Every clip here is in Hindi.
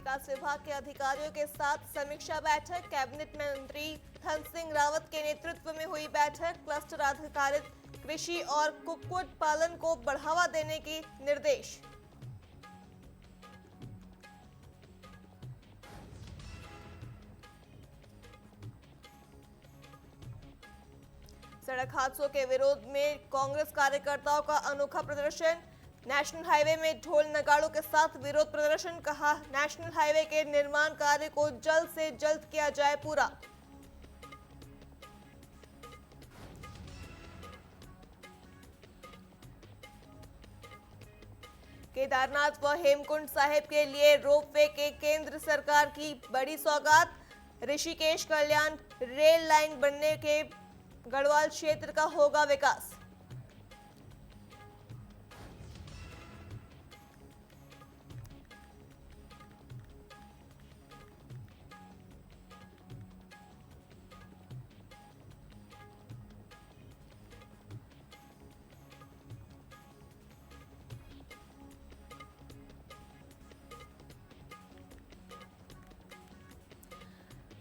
विकास विभाग के अधिकारियों के साथ समीक्षा बैठक। कैबिनेट मंत्री धन सिंह रावत के नेतृत्व में हुई बैठक। क्लस्टर आधारित कृषि और कुक्कुट पालन को बढ़ावा देने के निर्देश। सड़क हादसों के विरोध में कांग्रेस कार्यकर्ताओं का अनोखा प्रदर्शन। नेशनल हाईवे में ढोल नगाड़ों के साथ विरोध प्रदर्शन। कहा, नेशनल हाईवे के निर्माण कार्य को जल्द से जल्द किया जाए पूरा। केदारनाथ व हेमकुंड साहिब के लिए रोपवे के केंद्र सरकार की बड़ी सौगात। ऋषिकेश कल्याण रेल लाइन बनने के गढ़वाल क्षेत्र का होगा विकास।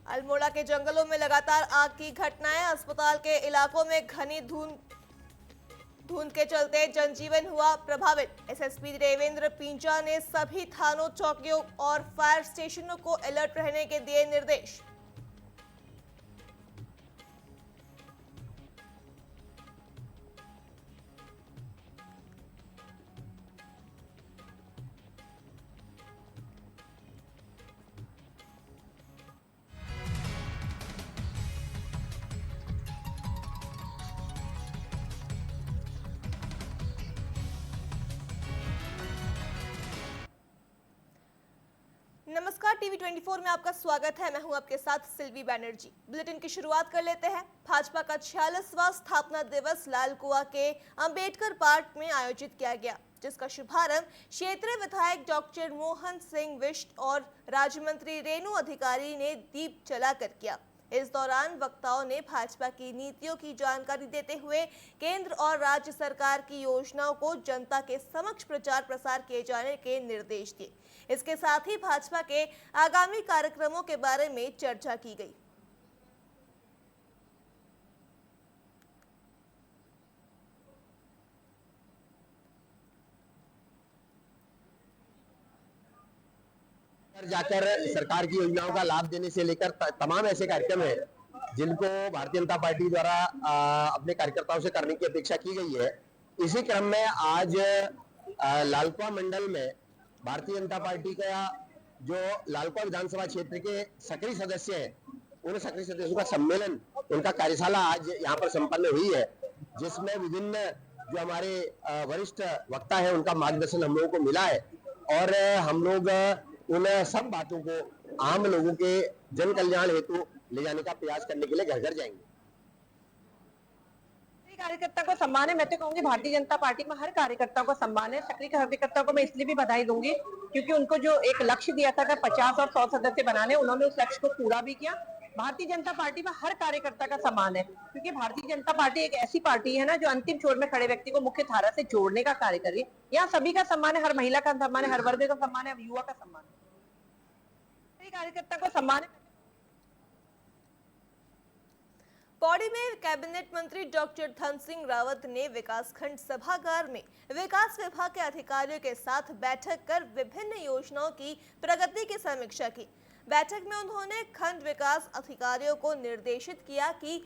अल्मोड़ा के जंगलों में लगातार आग की घटनाएं। अस्पताल के इलाकों में घनी धुंध के चलते जनजीवन हुआ प्रभावित। एसएसपी देवेंद्र पिंचा ने सभी थानों, चौकियों और फायर स्टेशनों को अलर्ट रहने के दिए निर्देश। नमस्कार, टीवी 24 में आपका स्वागत है। मैं हूं आपके साथ सिल्वी बैनर्जी। बुलेटिन की शुरुआत कर लेते हैं। भाजपा का 46वां स्थापना दिवस लालकुआ के अंबेडकर पार्क में आयोजित किया गया, जिसका शुभारंभ क्षेत्रीय विधायक डॉक्टर मोहन सिंह बिष्ट और राज्य मंत्री रेणु अधिकारी ने दीप जलाकर किया। इस दौरान वक्ताओं ने भाजपा की नीतियों की जानकारी देते हुए केंद्र और राज्य सरकार की योजनाओं को जनता के समक्ष प्रचार प्रसार किए जाने के निर्देश दिए। इसके साथ ही भाजपा के आगामी कार्यक्रमों के बारे में चर्चा की गई। जाकर सरकार की योजनाओं का लाभ देने से लेकर तमाम ऐसे कार्यक्रम हैं जिनको भारतीय जनता पार्टी द्वारा अपने कार्यकर्ताओं से करने की अपेक्षा की गई है। इसी क्रम में आज लालकुआ मंडल में भारतीय जनता पार्टी का जो लालकुआ विधानसभा क्षेत्र के सक्रिय सदस्य हैं, उन सक्रिय सदस्यों का सम्मेलन, उनका कार्यशाला आज यहाँ पर संपन्न हुई है, जिसमें विभिन्न जो हमारे वरिष्ठ वक्ता है उनका मार्गदर्शन हम लोगों को मिला है और हम लोग उन सब बातों को आम लोगों के जन कल्याण हेतु ले जाने का प्रयास करने के लिए घर घर जाएंगे। कार्यकर्ता को सम्मान है। मैं तो कहूंगी भारतीय जनता पार्टी में हर कार्यकर्ता को सम्मान है। सक्रिय कार्यकर्ता को मैं इसलिए भी बधाई दूंगी क्योंकि उनको जो एक लक्ष्य दिया था कि 50 और 100 सदस्य बनाने, उन्होंने उस लक्ष्य को पूरा भी किया। भारतीय जनता पार्टी में हर कार्यकर्ता का सम्मान है क्योंकि भारतीय जनता पार्टी एक ऐसी पार्टी है ना जो अंतिम छोर में खड़े व्यक्ति को मुख्य धारा से जोड़ने का कार्य कर रही है। यहाँ सभी का सम्मान है, हर महिला का सम्मान है, हर वर्ग का सम्मान है, युवा का सम्मान है, कार्यकर्ता को सम्मान है। पौड़ी में कैबिनेट मंत्री डॉक्टर धन सिंह रावत ने विकासखंड सभागार में विकास विभाग के अधिकारियों के साथ बैठक कर विभिन्न योजनाओं की प्रगति की समीक्षा की। बैठक में उन्होंने खंड विकास अधिकारियों को निर्देशित किया कि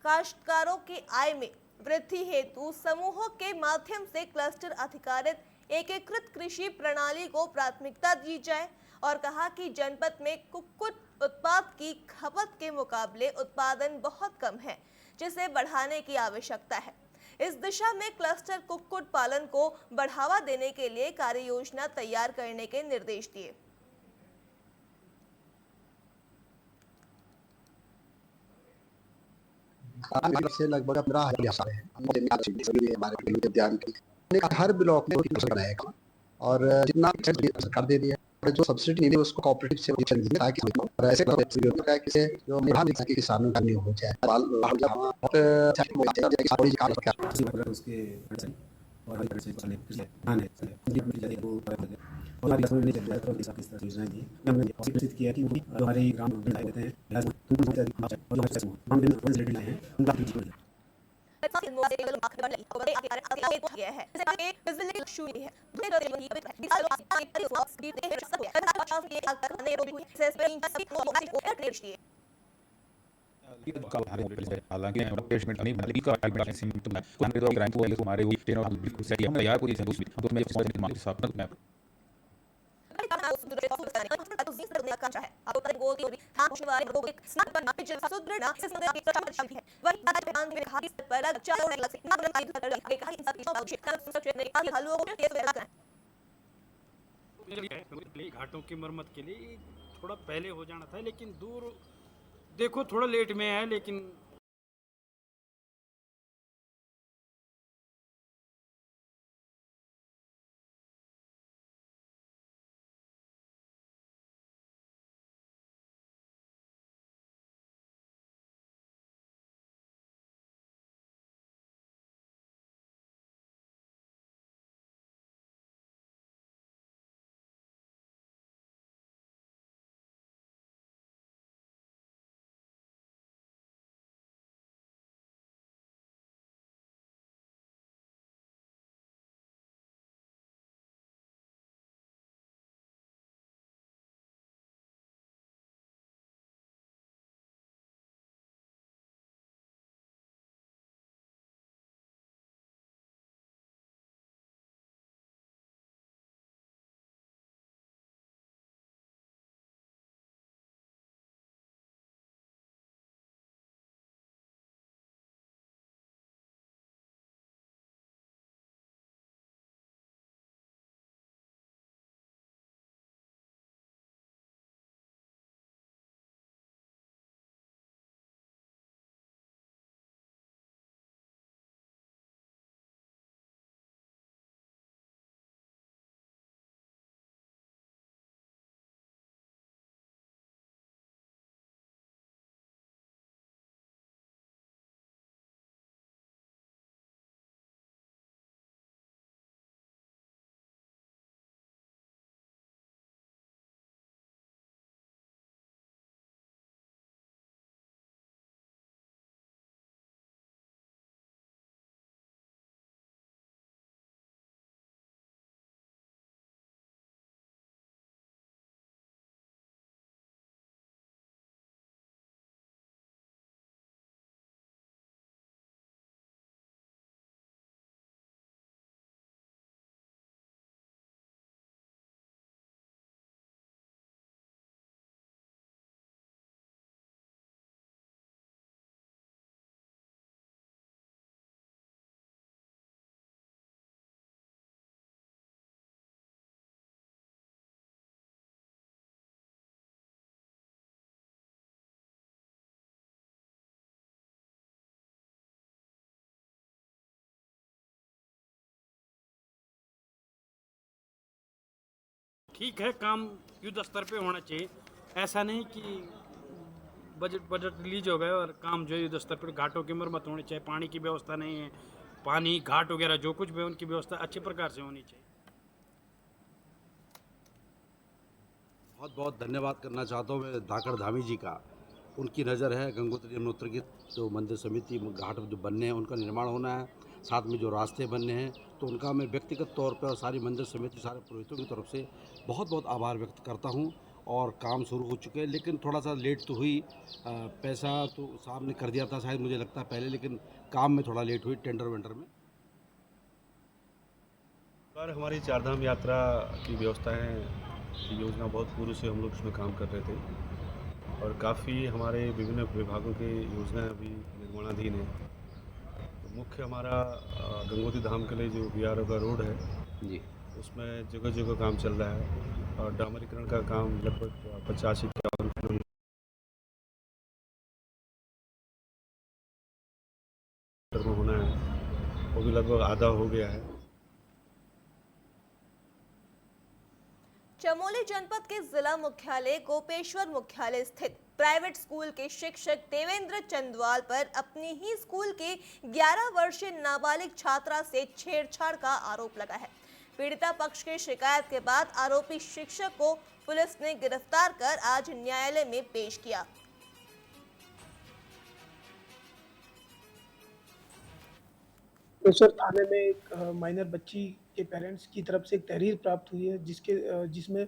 काश्तकारों की आय में वृद्धि हेतु समूहों के माध्यम से क्लस्टर आधारित एकीकृत कृषि प्रणाली को प्राथमिकता दी जाए और कहा कि जनपद में कुक्कुट उत्पाद की खपत के मुकाबले उत्पादन बहुत कम है, जिसे बढ़ाने की आवश्यकता है। इस दिशा में क्लस्टर कुक्कुट पालन को बढ़ावा देने के लिए कार्य योजना तैयार करने के निर्देश दिए। से लगभग 15,000 हर ब्लॉक में बनाएगा और जितना सरकार दे दिया और जो सब्सिडी नहीं दी उसको कोऑपरेटिव से ताकि ऐसे जो किसानों का नहीं हो जाए और हमारी असम में नहीं चल रहा है तो इस तरह से योजनाएं दी हमने घोषित किया कि वो भी जो हमारे ग्राम पंचायत देते हैं और जो हमारे ग्राम पंचायत लाए हैं उनका हालांकि नहीं बल्कि का हमारे बिल्कुल सही हम यार पूरी तो मैं घाटों की मरम्मत के लिए थोड़ा पहले हो जाना था, लेकिन दूर देखो थोड़ा लेट में है, लेकिन ठीक है, काम युद्ध स्तर पे होना चाहिए। ऐसा नहीं कि बजट रिलीज हो गए और काम जो युद्ध स्तर पर घाटों की मरम्मत होनी चाहिए। पानी की व्यवस्था नहीं है, पानी घाट वगैरह जो कुछ भी है उनकी व्यवस्था अच्छे प्रकार से होनी चाहिए। बहुत बहुत धन्यवाद करना चाहता हूँ मैं धाकड़ धामी जी का। उनकी नज़र है गंगोत्री यमुनोत्री की जो मंदिर समिति घाट जो बनने हैं उनका निर्माण होना है, साथ में जो रास्ते बनने हैं, तो उनका मैं व्यक्तिगत तौर पर और सारी मंदिर समिति सारे पुरोहितों की तरफ से बहुत बहुत आभार व्यक्त करता हूँ। और काम शुरू हो चुके हैं, लेकिन थोड़ा सा लेट तो हुई। पैसा तो साहब ने कर दिया था शायद, मुझे लगता है पहले, लेकिन काम में थोड़ा लेट हुई टेंडर वेंडर में। बार हमारी चारधाम यात्रा की व्यवस्था है कि योजना बहुत पूर्व से हम लोग इसमें काम कर रहे थे और काफ़ी हमारे विभिन्न विभागों की योजनाएं अभी निर्माणाधीन है। तो मुख्य हमारा गंगोत्री धाम के लिए जो BRO का रोड है जी, उसमें जगह जगह काम चल रहा है और डामरीकरण का काम लगभग 50-51 किलोमीटर में होना है, वो भी लगभग आधा हो गया है। चमोली जनपद के जिला मुख्यालय गोपेश्वर मुख्यालय स्थित प्राइवेट स्कूल के शिक्षक देवेंद्र चंदवाल पर अपनी ही स्कूल के 11 वर्षीय नाबालिग छात्रा से छेड़छाड़ का आरोप लगा है। पीड़िता पक्ष की शिकायत के बाद आरोपी शिक्षक को पुलिस ने गिरफ्तार कर आज न्यायालय में पेश किया। पेशवर थाने में एक माइनर बच्ची के पेरेंट्स की तरफ से एक तहरीर प्राप्त हुई है जिसमें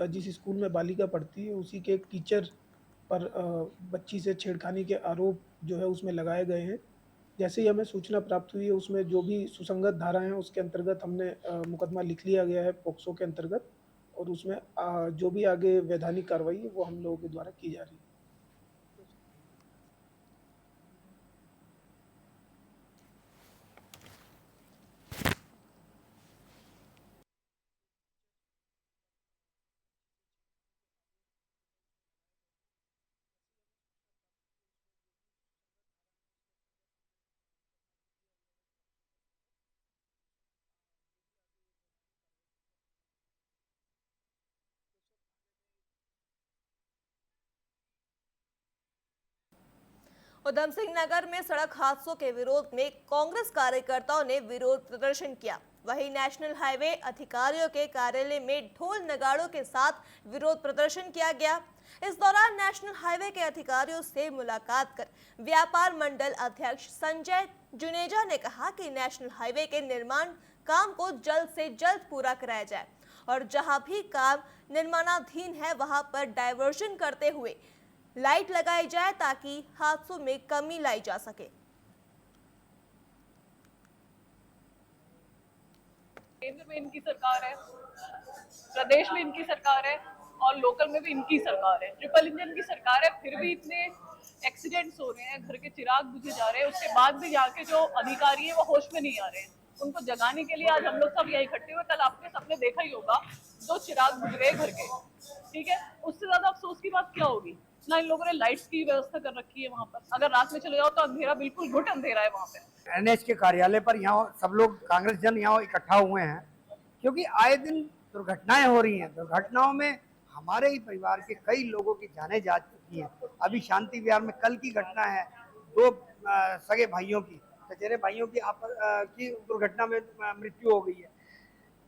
जिस स्कूल में बालिका पढ़ती है उसी के एक टीचर पर बच्ची से छेड़खानी के आरोप जो है उसमें लगाए गए हैं। जैसे ही हमें सूचना प्राप्त हुई है उसमें जो भी सुसंगत धारा हैं उसके अंतर्गत हमने मुकदमा लिख लिया गया है पोक्सो के अंतर्गत, और उसमें जो भी आगे वैधानिक कार्रवाई है वो हम लोगों के द्वारा की जा रही है। उधम सिंह नगर में सड़क हादसों के विरोध में कांग्रेस कार्यकर्ताओं ने विरोध प्रदर्शन किया। वहीं नेशनल हाईवे अधिकारियों के कार्यालय में ढोल नगाड़ों के साथ विरोध प्रदर्शन किया गया। इस दौरान नेशनल हाईवे के अधिकारियों से मुलाकात कर व्यापार मंडल अध्यक्ष संजय जुनेजा ने कहा कि नेशनल हाईवे के निर्माण काम को जल्द से जल्द पूरा कराया जाए और जहां भी काम निर्माणाधीन है वहां पर डायवर्जन करते हुए लाइट लगाई जाए ताकि हादसों में कमी लाई जा सके। केंद्र में इनकी सरकार है, प्रदेश में इनकी सरकार है और लोकल में भी इनकी सरकार है। ट्रिपल इंजन की सरकार है, फिर भी इतने एक्सीडेंट्स हो रहे हैं, घर के चिराग बुझे जा रहे हैं, उसके बाद भी यहाँ के जो अधिकारी हैं वो होश में नहीं आ रहे हैं। उनको जगाने के लिए आज हम लोग सब यहाँ इकट्ठे हुए। कल आपने सबने देखा ही होगा 2 चिराग बुझ गए घर के, ठीक है। उससे ज्यादा अफसोस की बात क्या होगी ना, इन लोगों ने लाइट्स की व्यवस्था कर रखी है वहाँ पर। अगर रात में चले जाओ तो अंधेरा, बिल्कुल घुट अंधेरा है वहाँ पे। एनएच के कार्यालय पर यहाँ सब लोग कांग्रेस जन यहाँ इकट्ठा हुए हैं क्योंकि आए दिन दुर्घटनाएं हो रही हैं। दुर्घटनाओं में हमारे ही परिवार के कई लोगों की जानें जा चुकी हैं। अभी शांति विहार में कल की घटना है, 2 सगे भाइयों की, चचेरे भाइयों की दुर्घटना में मृत्यु हो गई है।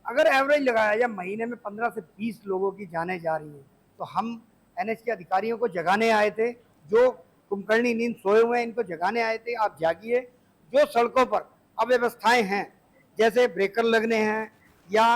अगर एवरेज लगाया जाए महीने में 15 से 20 लोगों की जानें जा रही हैं। तो हम एनएच के अधिकारियों को जगाने आए थे, जो कुंभकर्णी नींद सोए हुए हैं इनको जगाने आए थे। आप जागिए। जो सड़कों पर अव्यवस्थाएं हैं, जैसे ब्रेकर लगने हैं या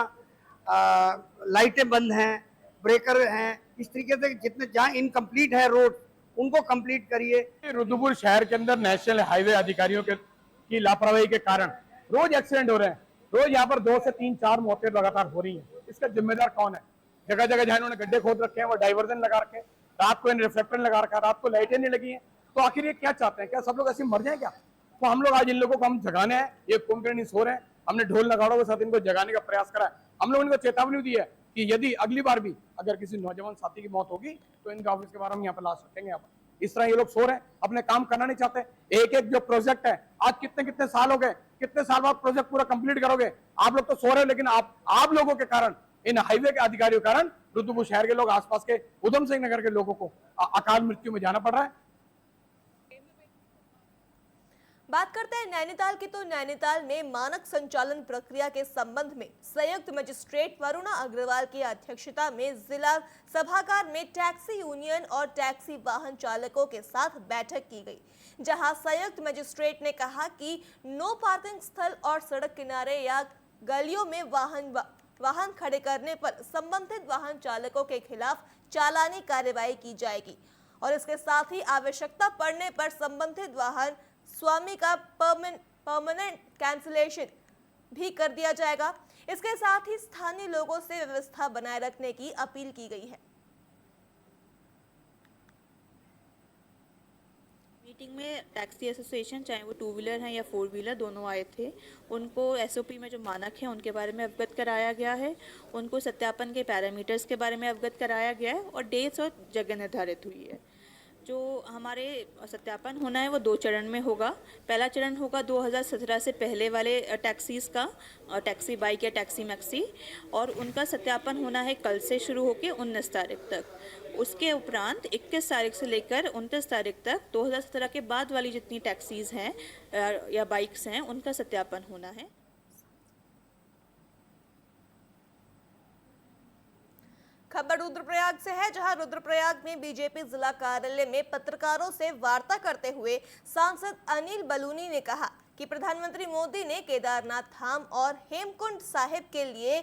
लाइटें बंद हैं, ब्रेकर हैं, इस तरीके से जितने जहाँ इनकम्प्लीट है रोड उनको कंप्लीट करिए। रुद्रपुर शहर के अंदर नेशनल हाईवे अधिकारियों की लापरवाही के कारण रोज एक्सीडेंट हो रहे हैं। रोज यहाँ पर 2 से 3-4 मौतें लगातार हो रही हैं। इसका जिम्मेदार कौन है? जगह जगह जहाँ इन्होंने गड्ढे खोद रखे हैं, वो डाइवर्जन लगा रखे, रात को रिफ्लेक्टर लगा रखा, रात को लाइटें नहीं लगी हैं। तो आखिर ये क्या चाहते हैं? क्या सब लोग ऐसे मर जाए क्या? तो हम लोग आज इन लोगों को हम जगाने हैं। ये कुंभकर्णी सो रहे हैं, हमने ढोल नगाड़ों के साथ इनको जगाने का प्रयास करा है। हम लोग इनको चेतावनी दी है कि यदि अगली बार भी अगर किसी नौजवान साथी की मौत होगी तो इनका ऑफिस के बाहर हम यहाँ पर ला सकेंगे। यहाँ पर इस तरह ये लोग सो रहे हैं, अपने काम करना नहीं चाहते। एक एक जो प्रोजेक्ट है, आज कितने साल हो गए, कितने साल बाद प्रोजेक्ट पूरा कंप्लीट करोगे? आप लोग तो सो रहे हो, लेकिन आप लोगों के कारण, इन हाईवे के अधिकारियों के कारण रुद्रपुर शहर के लोग, आसपास के उधम सिंह नगर के लोगों को अकाल मृत्यु में जाना पड़ रहा है। बात करते हैं नैनीताल की। तो नैनीताल में मानक संचालन प्रक्रिया के संबंध में संयुक्त मजिस्ट्रेट वरुणा अग्रवाल की अध्यक्षता में जिला सभागार में टैक्सी यूनियन और टैक्सी वाहन चालकों के साथ बैठक की गई, जहां संयुक्त मजिस्ट्रेट ने कहा कि नो पार्किंग स्थल और सड़क किनारे या गलियों में वाहन खड़े करने पर संबंधित वाहन चालकों के खिलाफ चालानी कार्रवाई की जाएगी और इसके साथ ही आवश्यकता पड़ने पर संबंधित वाहन स्वामी का परमानेंट कैंसिलेशन भी कर दिया जाएगा। इसके साथ ही स्थानीय लोगों से व्यवस्था बनाए रखने की अपील की गई है। मीटिंग में टैक्सी एसोसिएशन, चाहे वो 2 व्हीलर हैं या 4 व्हीलर, दोनों आए थे। उनको एसओपी में जो मानक हैं उनके बारे में अवगत कराया गया है, उनको सत्यापन के पैरामीटर्स के बारे में अवगत कराया गया है और डेट्स और जगह निर्धारित हुई है। जो हमारे सत्यापन होना है वो 2 चरण में होगा। पहला चरण होगा 2017 से पहले वाले टैक्सीज़ का, टैक्सी बाइक या टैक्सी मैक्सी, और उनका सत्यापन होना है कल से शुरू होकर 19 तारीख तक। उसके उपरांत 21 तारीख से लेकर 29 तारीख तक 2017 के बाद वाली जितनी टैक्सीज़ हैं या बाइक्स हैं उनका सत्यापन होना है। खबर रुद्रप्रयाग से है, जहां रुद्रप्रयाग में बीजेपी जिला कार्यालय में पत्रकारों से वार्ता करते हुए सांसद अनिल बलूनी ने कहा कि प्रधानमंत्री मोदी ने केदारनाथ धाम और हेमकुंड साहिब के लिए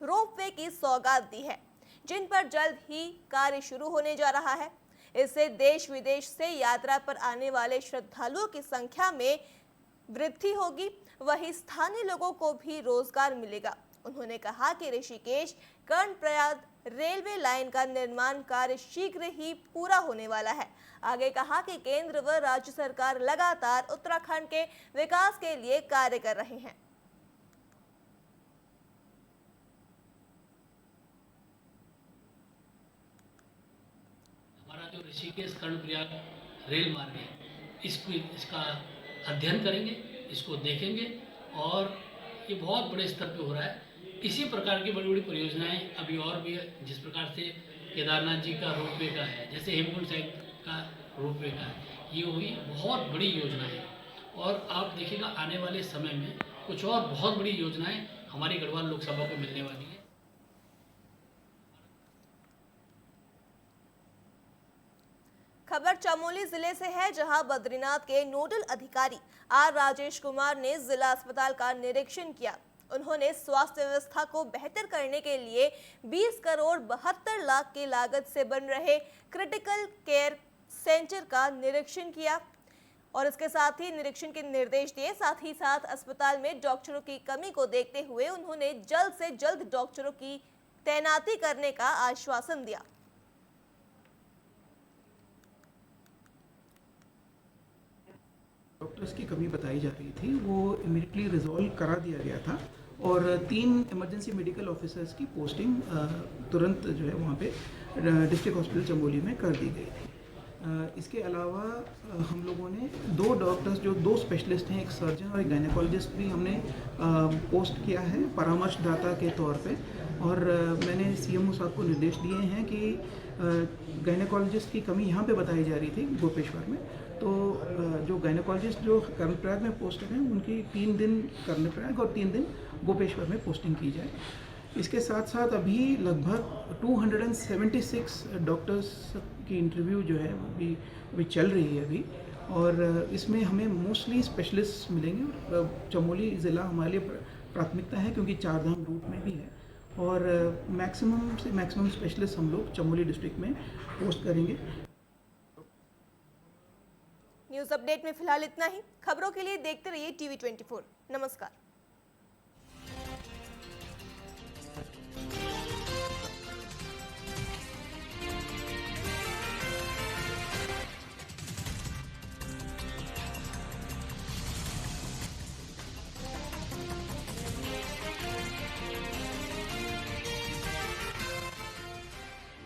रोपवे की सौगात दी है, जिन पर जल्द ही कार्य शुरू होने जा रहा है। इससे देश विदेश से यात्रा पर आने वाले श्रद्धालुओं की संख्या में वृद्धि होगी, वहीं स्थानीय लोगों को भी रोजगार मिलेगा। उन्होंने कहा कि ऋषिकेश कर्णप्रयाग रेलवे लाइन का निर्माण कार्य शीघ्र ही पूरा होने वाला है। आगे कहा कि केंद्र व राज्य सरकार लगातार उत्तराखंड के विकास के लिए कार्य कर रहे हैं। हमारा जो ऋषिकेश कर्णप्रयाग रेल मार्ग है, इसका अध्ययन करेंगे, इसको देखेंगे और ये बहुत बड़े स्तर पे हो रहा है। इसी प्रकार की बड़ी बड़ी परियोजनाएं अभी और भी है, जिस प्रकार से केदारनाथ जी का रोपवे का है, जैसे हेमकुंड साहिब का रोपवे का है, ये हुई बहुत बड़ी योजना है। और आप देखिएगा आने वाले समय में कुछ और बहुत बड़ी योजनाएं हमारी गढ़वाल लोकसभा को मिलने वाली है। खबर चमोली जिले से है, जहां बद्रीनाथ के नोडल अधिकारी आर राजेश कुमार ने जिला अस्पताल का निरीक्षण किया। उन्होंने स्वास्थ्य व्यवस्था को बेहतर करने के लिए 20 करोड़ 72 लाख की लागत से बन रहे क्रिटिकल केयर सेंटर का निरीक्षण किया और इसके साथ ही निरीक्षण के निर्देश दिए। साथ ही साथ अस्पताल में डॉक्टरों की कमी को देखते हुए उन्होंने जल्द से जल्द डॉक्टरों की तैनाती करने का आश्वासन दिया। डॉक्टर्स की कमी बताई जा रही थी, वो इमीडिएटली रिजॉल्व करा दिया गया था और 3 इमरजेंसी मेडिकल ऑफिसर्स की पोस्टिंग तुरंत जो है वहाँ पे डिस्ट्रिक्ट हॉस्पिटल चमोली में कर दी गई थी। इसके अलावा हम लोगों ने 2 डॉक्टर्स जो 2 स्पेशलिस्ट हैं, एक सर्जन और एक गायनेकोलॉजिस्ट भी हमने पोस्ट किया है परामर्शदाता के तौर पे। और मैंने सीएमओ साहब को निर्देश दिए हैं कि गायनेकोलॉजिस्ट की कमी यहाँ पे बताई जा रही थी गोपेश्वर में, तो जो गायनेकोलॉजिस्ट जो कर्णप्रयाग में पोस्टेड हैं उनकी 3 दिन कर्णप्रयाग और 3 दिन गोपेश्वर में पोस्टिंग की जाए। इसके साथ साथ अभी लगभग 276 डॉक्टर्स की इंटरव्यू जो है अभी चल रही है अभी, और इसमें हमें मोस्टली स्पेशलिस्ट मिलेंगे। और चमोली ज़िला हमारे लिए प्राथमिकता है क्योंकि 4 धाम रूट में भी है और मैक्सिमम से मैक्सिमम स्पेशलिस्ट हम लोग चमोली डिस्ट्रिक्ट में पोस्ट करेंगे। न्यूज़ अपडेट में फिलहाल इतना ही। खबरों के लिए देखते रहिए TV24। नमस्कार।